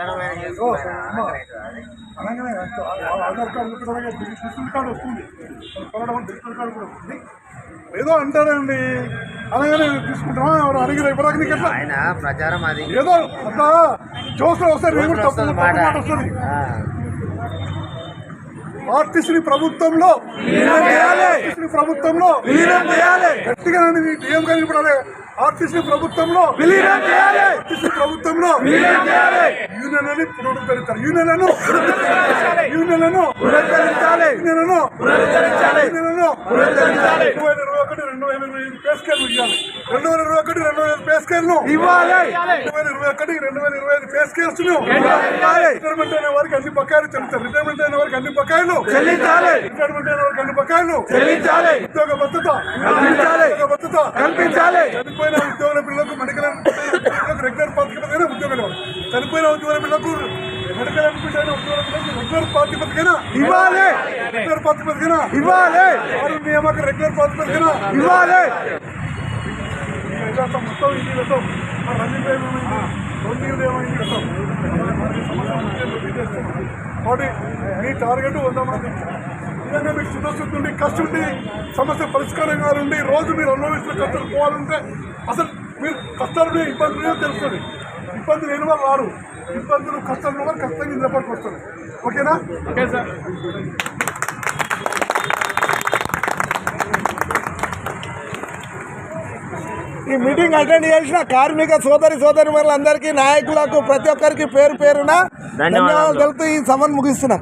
అనగానే Aadhaar card digital card వస్తుంది, digital card కూడా వస్తుంది. ఏదో అంటారండి అనగానే తీసుకుంటామా? ఎవరు అడిగిన ఇవ్వడానికి ఆయన ప్రచారం అది ఏదో అట్లా చూస్తే వస్తారు. నేను కూడా తప్పు మాట వస్తుంది. ఆర్టీసీ ప్రభుత్వంలో గట్టిగా డిఎం గారు ఇప్పుడు ఆర్టీసీ ప్రభుత్వంలో యూనియన్లని పునరుద్ధరించాలి. యూనియన్లను 2021-2025 పే స్కేల్ ఇవ్వాలి. 2021-2025 పే స్కేల్ ను ఇవ్వాలి. 2021-2025 పే స్కేల్స్ ను రిటైర్మెంట్ అయిన వారికి అన్ని బకాయిలు చెల్లించాలి. రిటైర్మెంట్ అయిన వారికి అన్ని బకాయిలు చెల్లించాలి. రిటైర్మెంట్ అయిన వారికి అన్ని బకాయిలు చెల్లించాలి. ఉద్యోగ భద్రత కల్పించాలి. చనిపోయిన ఉద్యోగుల పిల్లలకు మెడికల్ రెగ్యులర్ ప్రాతిపదికన ఉద్యోగాలు, చనిపోయిన ఉద్యోగుల పిల్లలకు మెడికల్ అడ్మిట్ అయిన ఉద్యోగుల పిల్లలకు రెగ్యులర్ ప్రాతిపదికన ఇవ్వాలి. రెగ్యులర్ ప్రాతిపదికన ఇవ్వాలి. వారి నియామక రెగ్యులర్ ప్రాతిపదికన ఇవ్వాలి. మొత్తం ఇది మొత్తం రన్నింగ్ ఏమైంది, రన్నింగ్ ఏమైంది కాబట్టి మీ టార్గెట్ 100 మంది. నిజంగా మీకు చిత్తశుద్ధి ఉండి, కష్టం ఉండి, సమస్య పరిష్కారంగా ఉండి, రోజు మీరు అనుభవిస్తున్న కష్టాలు పోవాలంటే అసలు మీరు కష్టాలు ఇబ్బందులు తెలుస్తుంది. ఇబ్బందులు లేని వాళ్ళు రారు. ఇబ్బందులు కష్టాలు వారు ఖచ్చితంగా నిలబడికి వస్తుంది. ఓకేనా? Okay sir. ఈ మీటింగ్ అటెండ్ చేసిన కార్మిక సోదరి మనులందరికీ, నాయకులకు, ప్రతి ఒక్కరికి పేరు పేరున ధన్యవాదాలు తెలుపుతూ ఈ సభను ముగిస్తున్నాం.